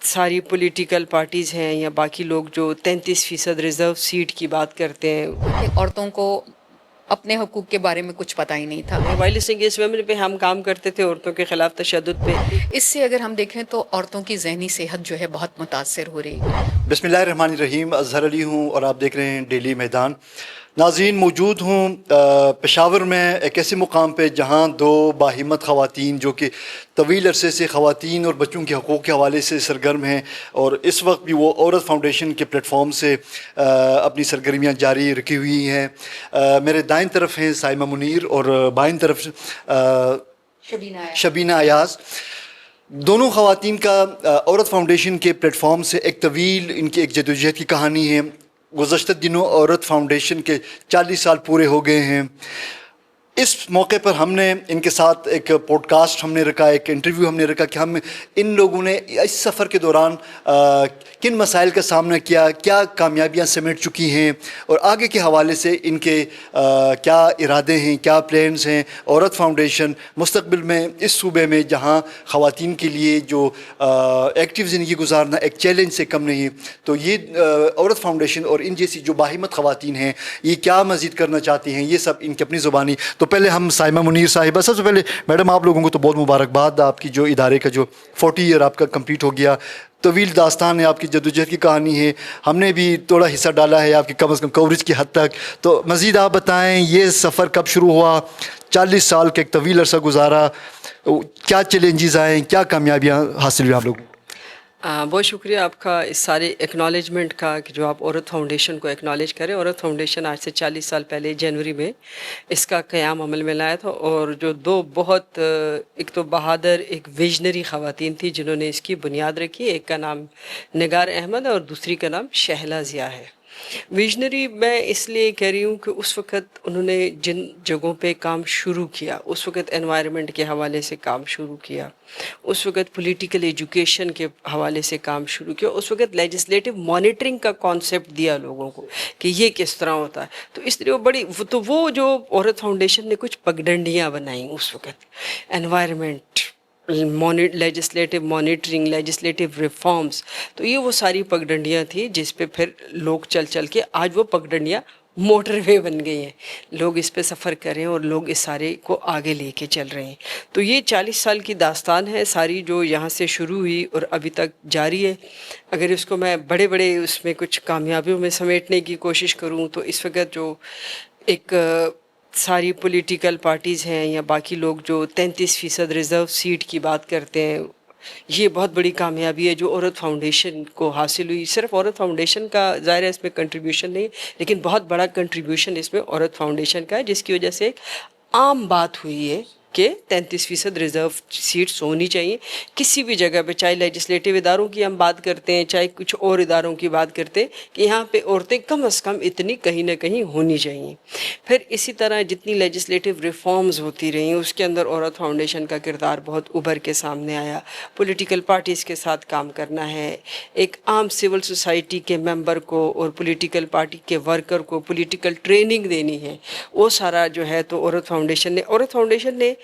सारी political parties हैं या बाकी लोग जो 33% रिज़र्व सीट की बात करते हैं, औरतों को अपने हकूक़ के बारे में कुछ पता ही नहीं था। वायलेंस अगेंस्ट वुमेन पे हम काम करते थे, औरतों के ख़िलाफ़ तशद्दुद पे। इससे अगर हम देखें तो औरतों की ज़हनी सेहत जो है बहुत मुतासर हो रही है। बिस्मिल्लाहिर्रहमानिर्रहीम। अज़हर अली हूँ और आप देख रहे हैं डेली मैदान। नाज़रीन, मौजूद हूँ पेशावर में एक ऐसे मुकाम पे जहाँ दो बाहिम्मत ख़वातीन जो कि तवील अरसे से ख़वातीन और बच्चों के हकूक़ के हवाले से सरगर्म हैं और इस वक्त भी वो औरत फाउंडेशन के प्लेटफॉर्म से अपनी सरगर्मियाँ जारी रखी हुई हैं। मेरे दाएं तरफ हैं साइमा मुनीर और बाएं तरफ शबीना अयाज़। दोनों ख़वातीन का औरत फाउंडेशन के प्लेटफॉर्म से एक तवील इनकी एक जदोजहद की कहानी है। गुज़श्ता दिनों औरत फाउंडेशन के 40 साल पूरे हो गए हैं। इस मौके पर हमने इनके साथ एक पॉडकास्ट हमने रखा, एक इंटरव्यू हमने रखा कि हम इन लोगों ने इस सफ़र के दौरान किन मसाइल का सामना किया, क्या कामयाबियां समेट चुकी हैं और आगे के हवाले से इनके क्या इरादे हैं, क्या प्लान्स हैं। औरत फाउंडेशन मुस्तक़बिल में इस सूबे में जहां ख़वातीन के लिए जो एक्टिव ज़िंदगी गुजारना एक चैलेंज से कम नहीं है, तो ये औरत फाउंडेशन और इन जैसी जो बाहिम्मत ख़वातीन हैं ये क्या मज़ीद करना चाहती हैं, ये सब इनकी अपनी ज़ुबानी। तो पहले हम साइमा मुनीर साहिबा, सबसे पहले मैडम आप लोगों को तो बहुत मुबारकबाद, आपकी जो इदारे का जो 40 ईयर आपका कंप्लीट हो गया। तवील दास्तान है, आपकी जद्दोजहद की कहानी है, हमने भी थोड़ा हिस्सा डाला है आपकी कम से कम कवरेज की हद तक। तो मज़ीद आप बताएं ये सफ़र कब शुरू हुआ, 40 साल का एक तवील अरसा गुजारा, क्या चैलेंजेस आए, क्या कामयाबियाँ हासिल हुई आप लोगों को? बहुत शुक्रिया आपका इस सारे एक्नॉलेजमेंट का कि जो आप औरत फाउंडेशन को एक्नॉलेज करें। औरत फाउंडेशन आज से 40 साल पहले जनवरी में इसका क़याम अमल में लाया था और जो दो बहुत एक तो बहादुर एक विजनरी ख़वातीन थी जिन्होंने इसकी बुनियाद रखी। एक का नाम निगार अहमद है और दूसरी का नाम शहला ज़िया है। विजनरी मैं इसलिए कह रही हूँ कि उस वक़्त उन्होंने जिन जगहों पे काम शुरू किया, उस वक़्त एनवायरनमेंट के हवाले से काम शुरू किया, उस वक़्त पॉलिटिकल एजुकेशन के हवाले से काम शुरू किया, उस वक़्त लेजिस्लेटिव मॉनिटरिंग का कॉन्सेप्ट दिया लोगों को कि ये किस तरह होता है। तो इसलिए वो जो औरत फाउंडेशन ने कुछ पगडंडियाँ बनाई उस वक़्त, environment, legislative monitoring, legislative reforms, तो ये वो सारी पगडंडियाँ थी जिस पे फिर लोग चल चल के आज वो पगडंडियाँ मोटरवे बन गई हैं। लोग इस पे सफ़र कर रहे हैं और लोग इस सारे को आगे लेके चल रहे हैं। तो ये 40 साल की दास्तान है सारी जो यहाँ से शुरू हुई और अभी तक जारी है। अगर इसको मैं बड़े बड़े उसमें कुछ कामयाबियों में समेटने की कोशिश करूँ तो इस वक्त जो एक सारी पॉलिटिकल पार्टीज़ हैं या बाकी लोग जो 33% रिज़र्व सीट की बात करते हैं, ये बहुत बड़ी कामयाबी है जो औरत फाउंडेशन को हासिल हुई। सिर्फ औरत फाउंडेशन का ज़ाहिर है इसमें कंट्रीब्यूशन नहीं, लेकिन बहुत बड़ा कंट्रीब्यूशन इसमें औरत फाउंडेशन का है, जिसकी वजह से एक आम बात हुई है कि 33% रिज़र्व सीट्स होनी चाहिए किसी भी जगह पे, चाहे लेजिस्लेटिव इदारों की हम बात करते हैं, चाहे कुछ और इदारों की बात करते हैं, कि यहाँ पे औरतें कम से कम इतनी कहीं ना कहीं होनी चाहिए। फिर इसी तरह जितनी लेजिस्लेटिव रिफॉर्म्स होती रहीं उसके अंदर औरत फाउंडेशन का किरदार बहुत उभर के सामने आया। पॉलिटिकल पार्टीज़ के साथ काम करना है, एक आम सिविल सोसाइटी के मेंबर को और पॉलिटिकल पार्टी के वर्कर को पॉलिटिकल ट्रेनिंग देनी है, वो सारा जो है तो औरत फाउंडेशन ने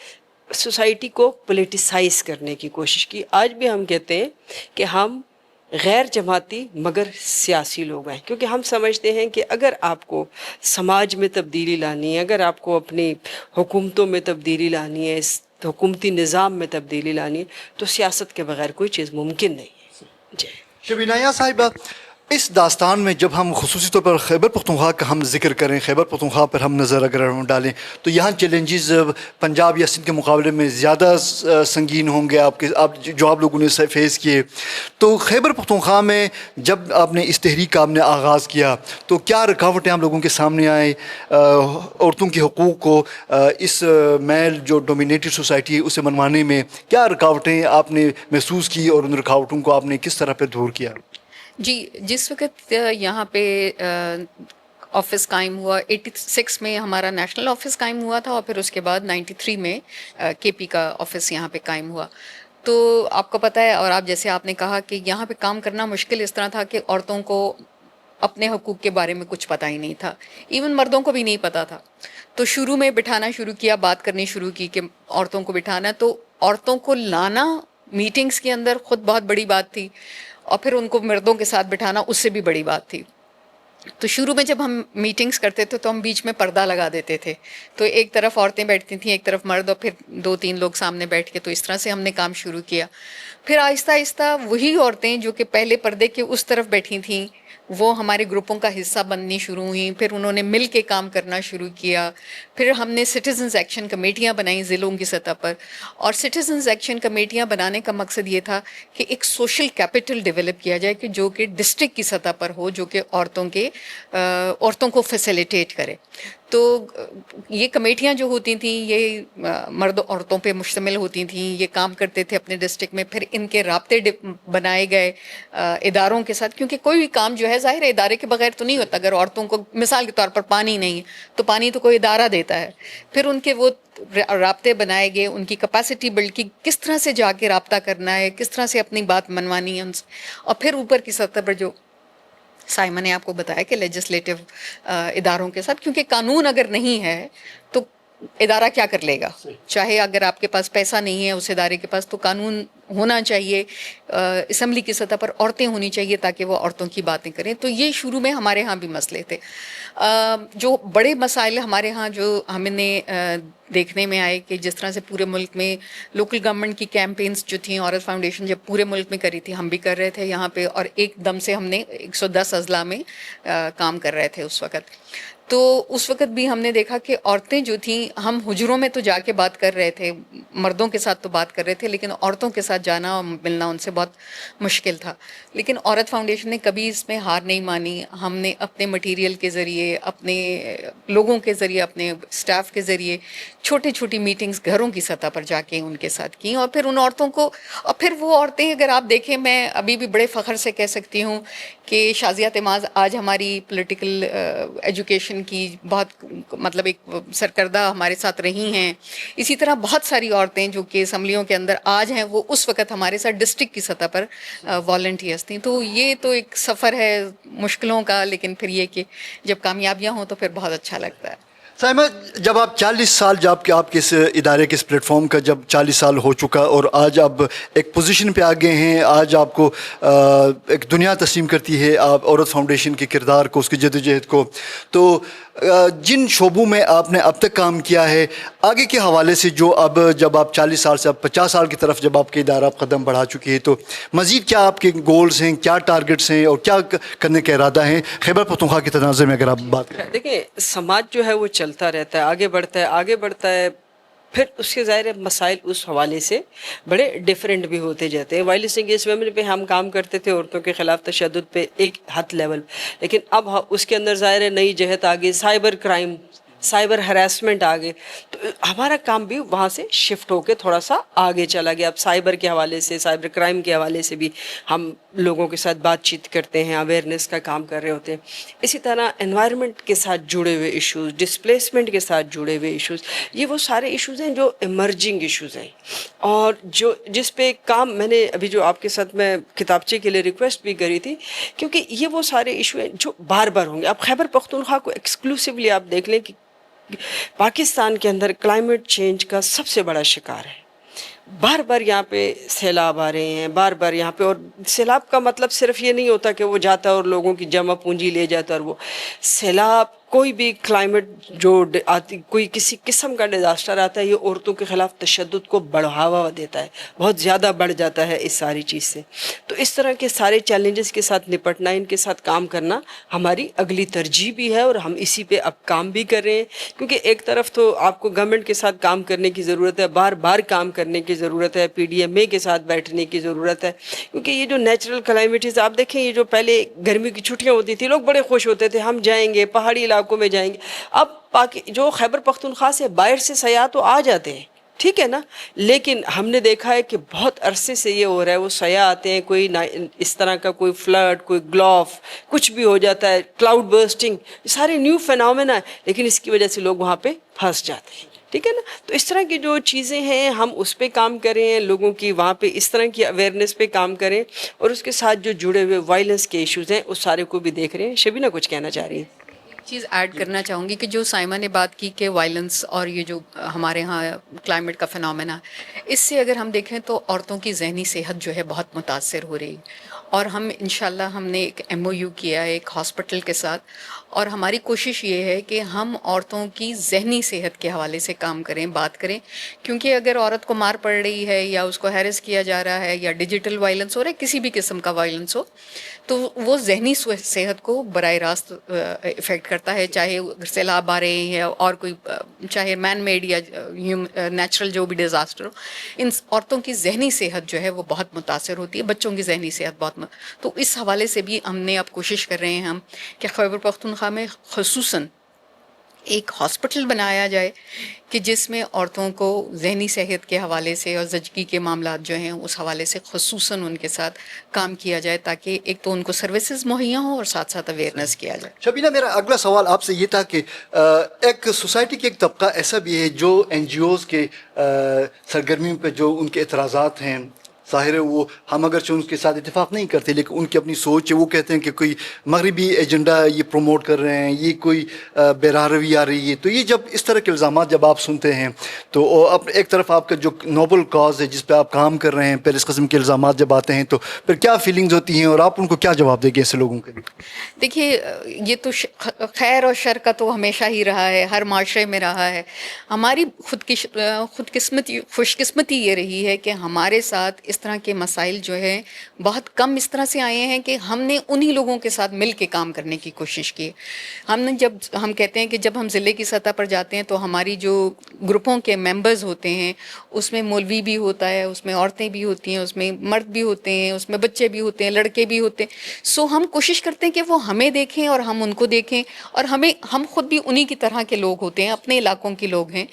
सोसाइटी को पॉलिटिसाइज करने की कोशिश की। आज भी हम कहते हैं कि हम गैर जमाती मगर सियासी लोग हैं, क्योंकि हम समझते हैं कि अगर आपको समाज में तब्दीली लानी है, अगर आपको अपनी हुकूमतों में तब्दीली लानी है, इस हुकूमती निज़ाम में तब्दीली लानी है, तो सियासत के बगैर कोई चीज़ मुमकिन नहीं है। जय शबीना साहिबा, इस दास्तान में जब हम खुसूसी तौर पर खैबर पख्तूनख्वा का हम जिक्र करें, खैबर पख्तूनख्वा पर हम नज़र अगर हम डालें तो यहाँ चैलेंजेस पंजाब या सिंध के मुकाबले में ज़्यादा संगीन होंगे जो आप लोगों ने फेस किए। तो खैबर पख्तूनख्वा में जब आपने इस तहरीक का आपने आगाज़ किया तो क्या रुकावटें आप लोगों के सामने आए औरतों के हकूक़ को इस मेल जो डोमिनेटेड सोसाइटी है उसे मनवाने में? क्या रुकावटें आपने महसूस की और उन रुकावटों को आपने किस तरह पर दूर किया? जी, जिस वक्त यहाँ पे ऑफिस कायम हुआ, 86 में हमारा नेशनल ऑफिस कायम हुआ था और फिर उसके बाद 93 में केपी का ऑफिस यहाँ पे कायम हुआ। तो आपको पता है और आप जैसे आपने कहा कि यहाँ पे काम करना मुश्किल इस तरह था कि औरतों को अपने हकूक़ के बारे में कुछ पता ही नहीं था, इवन मर्दों को भी नहीं पता था। तो शुरू में बिठाना शुरू किया, बात करनी शुरू की कि औरतों को बिठाना, तो औरतों को लाना मीटिंग्स के अंदर खुद बहुत बड़ी बात थी, और फिर उनको मर्दों के साथ बिठाना उससे भी बड़ी बात थी। तो शुरू में जब हम मीटिंग्स करते थे तो हम बीच में पर्दा लगा देते थे, तो एक तरफ औरतें बैठती थीं, एक तरफ मर्द, और फिर 2-3 लोग सामने बैठ के, तो इस तरह से हमने काम शुरू किया। फिर आहिस्ता आहिस्ता वही औरतें जो कि पहले पर्दे के उस तरफ बैठी थीं वो हमारे ग्रुपों का हिस्सा बननी शुरू हुई, फिर उन्होंने मिल के काम करना शुरू किया। फिर हमने सिटीजन्स एक्शन कमेटियाँ बनाई ज़िलों की सतह पर, और सिटीजन्स एक्शन कमेटियाँ बनाने का मकसद ये था कि एक सोशल कैपिटल डेवलप किया जाए कि जो कि डिस्ट्रिक्ट की सतह पर हो, जो कि औरतों को फैसिलिटेट करे। तो ये कमेटियाँ जो होती थी ये मर्द औरतों पे मुश्तमिल होती थी, ये काम करते थे अपने डिस्ट्रिक्ट में। फिर इनके राब्ते बनाए गए इदारों के साथ, क्योंकि कोई भी काम जो है ज़ाहिर है इदारे के बगैर तो नहीं होता। अगर औरतों को मिसाल के तौर पर पानी नहीं है तो पानी तो कोई इदारा देता है। फिर उनके वो राब्ते बनाए गए, उनकी कैपेसिटी बिल्ड की, किस तरह से जाके राब्ता करना है, किस तरह से अपनी बात मनवानी है उनसे। और फिर ऊपर की सतह पर जो साइमन ने आपको बताया कि लेजिस्लेटिव इदारों के साथ, क्योंकि कानून अगर नहीं है तो इदारा क्या कर लेगा। चाहे अगर आपके पास पैसा नहीं है उस इदारे के पास, तो कानून होना चाहिए, असम्बली की सतह पर औरतें होनी चाहिए ताकि वो औरतों की बातें करें। तो ये शुरू में हमारे यहाँ भी मसले थे। जो बड़े मसाइल हमारे यहाँ जो हमने देखने में आए कि जिस तरह से पूरे मुल्क में लोकल गवर्नमेंट की कैंपेन्स जो थी, औरत फाउंडेशन जब पूरे मुल्क में करी थी, हम भी कर रहे थे यहाँ पे, और एकदम से हमने 110 अजला में काम कर रहे थे उस वक़्त। तो उस वक़्त भी हमने देखा कि औरतें जो थीं, हम हुजरों में तो जाके बात कर रहे थे, मर्दों के साथ तो बात कर रहे थे, लेकिन औरतों के साथ जाना और मिलना उनसे बहुत मुश्किल था। लेकिन औरत फाउंडेशन ने कभी इसमें हार नहीं मानी। हमने अपने मटेरियल के ज़रिए, अपने लोगों के ज़रिए, अपने स्टाफ के ज़रिए छोटी छोटी मीटिंग्स घरों की सतह पर जाके उनके साथ की, और फिर उन औरतों को, और फिर वो औरतें अगर आप देखें, मैं अभी भी बड़े फ़ख्र से कह सकती हूँ कि शाज़िया तिमाज़ आज हमारी पॉलिटिकल एजुकेशन की बहुत मतलब एक सरकर्दा हमारे साथ रही हैं। इसी तरह बहुत सारी औरतें जो कि असम्बलियों के अंदर आज हैं, वो उस वक़्त हमारे साथ डिस्ट्रिक्ट की सतह पर वॉलंटियर्स थी। तो ये तो एक सफ़र है मुश्किलों का, लेकिन फिर ये कि जब कामयाबियाँ हों तो फिर बहुत अच्छा लगता है। साइमा, जब आप 40 साल, जब आपके इस इदारे के इस प्लेटफॉर्म का जब 40 साल हो चुका और आज आप एक पोजीशन पे आ गए हैं, आज आपको एक दुनिया तस्लीम करती है आप औरत फाउंडेशन के किरदार को, उसकी जदोजहद को, तो जिन शोबों में आपने अब तक काम किया है, आगे के हवाले से जो अब जब आप 40 साल से अब 50 साल की तरफ जब आपके इदारा कदम बढ़ा चुकी है, तो मज़ीद क्या आपके गोल्स हैं, क्या टारगेट्स हैं और क्या करने का इरादा है खैबर पख्तूनख्वा के तनाज़े में, अगर आप बात करें? देखिए, समाज जो है वो चलता रहता है, आगे बढ़ता है, आगे बढ़ता है, फिर उसके ज़ाहिर मसाइल उस हवाले से बड़े डिफरेंट भी होते जाते हैं। वायलेंस अगेंस्ट वुमेन पे हम काम करते थे, औरतों के ख़िलाफ़ तशद्दुद पे एक हद लेवल, लेकिन अब उसके अंदर ज़ाहिर नई जहत आ गई, साइबर क्राइम, साइबर हरासमेंट आ गए, तो हमारा काम भी वहाँ से शिफ्ट होकर थोड़ा सा आगे चला गया। अब साइबर के हवाले से, साइबर क्राइम के हवाले से भी हम लोगों के साथ बातचीत करते हैं, अवेयरनेस का काम कर रहे होते हैं। इसी तरह एनवायरनमेंट के साथ जुड़े हुए इश्यूज़, डिस्प्लेसमेंट के साथ जुड़े हुए इश्यूज़, ये वो सारे इश्यूज़ हैं जो इमर्जिंग इश्यूज़ हैं, और जो जिस पे काम मैंने अभी जो आपके साथ मैं किताबचे के लिए रिक्वेस्ट भी करी थी, क्योंकि ये वो सारे इशू हैं जो बार बार होंगे। अब खैबर पख्तूनख्वा को एक्सक्लूसिवली आप देख लें कि पाकिस्तान के अंदर क्लाइमेट चेंज का सबसे बड़ा शिकार है। बार बार यहाँ पे सैलाब आ रहे हैं, बार बार यहाँ पे, और सैलाब का मतलब सिर्फ ये नहीं होता कि वो जाता है और लोगों की जमा पूंजी ले जाता है, और वो सैलाब, कोई भी क्लाइमेट जो आती, कोई किसी किस्म का डिज़ास्टर आता है, ये औरतों के ख़िलाफ़ तशद्दुद को बढ़ावा देता है, बहुत ज़्यादा बढ़ जाता है इस सारी चीज़ से। तो इस तरह के सारे चैलेंजेस के साथ निपटना, इनके साथ काम करना हमारी अगली तरजीह भी है, और हम इसी पे अब काम भी कर रहे हैं। क्योंकि एक तरफ तो आपको गवर्नमेंट के साथ काम करने की ज़रूरत है, बार बार काम करने की ज़रूरत है, PDMA के साथ बैठने की ज़रूरत है, क्योंकि ये जो नेचुरल कैलेमिटीज़ आप देखें, ये जो पहले गर्मी की छुट्टियाँ होती थी, लोग बड़े खुश होते थे, हम जाएंगे पहाड़ी इलाकों में जाएंगे। अब जो खैबर पख्तूनख्वा से बाहर से सयाह तो आ जाते हैं, ठीक है ना, लेकिन हमने देखा है कि बहुत अरसे से ये हो रहा है, वो सयाह आते हैं, कोई इस तरह का कोई फ्लड, कोई ग्लॉफ, कुछ भी हो जाता है, क्लाउड बर्स्टिंग, सारे न्यू फिनोमेना है, लेकिन इसकी वजह से लोग वहाँ पे फंस जाते हैं, ठीक है ना। तो इस तरह की जो चीज़ें हैं, हम उस पर काम करें, लोगों की वहाँ पे इस तरह की अवेयरनेस पे काम करें, और उसके साथ जो जुड़े हुए वायलेंस के इश्यूज़ हैं उस सारे को भी देख रहे हैं। शबीना कुछ कहना चाह रही हैं? چیز ایڈ کرنا چاہوں گی کہ جو سائمہ نے بات کی کہ وائلنس اور یہ جو ہمارے ہاں کلائمیٹ کا فنومینا، اس سے اگر ہم دیکھیں تو عورتوں کی ذہنی صحت جو ہے بہت متاثر ہو رہی، اور ہم انشاءاللہ ہم نے ایک MOU کیا ہے ایک ہاسپٹل کے ساتھ، اور ہماری کوشش یہ ہے کہ ہم عورتوں کی ذہنی صحت کے حوالے سے کام کریں، بات کریں، کیونکہ اگر عورت کو مار پڑ رہی ہے یا اس کو ہیرس کیا جا رہا ہے یا ڈیجیٹل وائلنس ہو رہا ہے، کسی بھی قسم کا وائلنس ہو، تو وہ ذہنی صحت کو براہ راست افیکٹ کرتا ہے، چاہے سیلاب آ رہے ہیں اور کوئی چاہے مین میڈ یا نیچرل جو بھی ڈیزاسٹر ہو، ان عورتوں کی ذہنی صحت جو ہے وہ بہت متاثر ہوتی ہے، بچوں کی ذہنی صحت بہت تو اس حوالے سے بھی ہم نے اب کوشش کر رہے ہیں ہم کہ خیبر پختونخوا میں خصوصاً ایک ہاسپٹل بنایا جائے کہ جس میں عورتوں کو ذہنی صحت کے حوالے سے اور زچگی کے معاملات جو ہیں اس حوالے سے خصوصاً ان کے ساتھ کام کیا جائے، تاکہ ایک تو ان کو سروسز مہیا ہوں اور ساتھ ساتھ اویئرنیس کیا جائے۔ شبینہ، میرا اگلا سوال آپ سے یہ تھا کہ ایک سوسائٹی کے ایک طبقہ ایسا بھی ہے جو NGOs کے سرگرمیوں پہ جو ان کے اعتراضات ہیں، ظاہر ہے وہ ہم اگرچہ ان کے ساتھ اتفاق نہیں کرتے، لیکن ان کی اپنی سوچ ہے، وہ کہتے ہیں کہ کوئی مغربی ایجنڈا یہ پروموٹ کر رہے ہیں، یہ کوئی بے روی آ رہی ہے۔ تو یہ جب اس طرح کے الزامات جب آپ سنتے ہیں تو ایک طرف آپ کا جو نوبل کاز ہے جس پہ آپ کام کر رہے ہیں، پھر اس قسم کے الزامات جب آتے ہیں تو پھر کیا فیلنگز ہوتی ہیں اور آپ ان کو کیا جواب دیں گے ایسے لوگوں کے لیے؟ دیکھیے، یہ تو خیر اور شر کا تو ہمیشہ ہی رہا ہے، ہر معاشرے میں رہا ہے۔ ہماری خوش قسمتی یہ رہی ہے کہ ہمارے ساتھ اس طرح کے مسائل جو ہیں بہت کم اس طرح سے آئے ہیں کہ ہم نے انہی لوگوں کے ساتھ مل کے کام کرنے کی کوشش کی۔ ہم کہتے ہیں کہ جب ہم ضلع کی سطح پر جاتے ہیں تو ہماری جو گروپوں کے ممبرز ہوتے ہیں اس میں مولوی بھی ہوتا ہے، اس میں عورتیں بھی ہوتی ہیں، اس میں مرد بھی ہوتے ہیں، اس میں بچے بھی ہوتے ہیں، لڑکے بھی ہوتے ہیں۔ سو ہم کوشش کرتے ہیں کہ وہ ہمیں دیکھیں اور ہم ان کو دیکھیں، اور ہم خود بھی انہی کی طرح کے لوگ ہوتے ہیں، اپنے علاقوں کے لوگ ہیں۔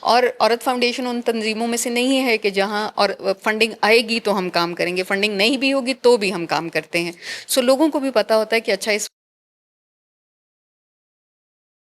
اور عورت فاؤنڈیشن ان تنظیموں میں سے نہیں ہے کہ جہاں اور فنڈنگ آئے گی تو ہم کام کریں گے، فنڈنگ نہیں بھی ہوگی تو بھی ہم کام کرتے ہیں۔ سو لوگوں کو بھی پتہ ہوتا ہے کہ اچھا اس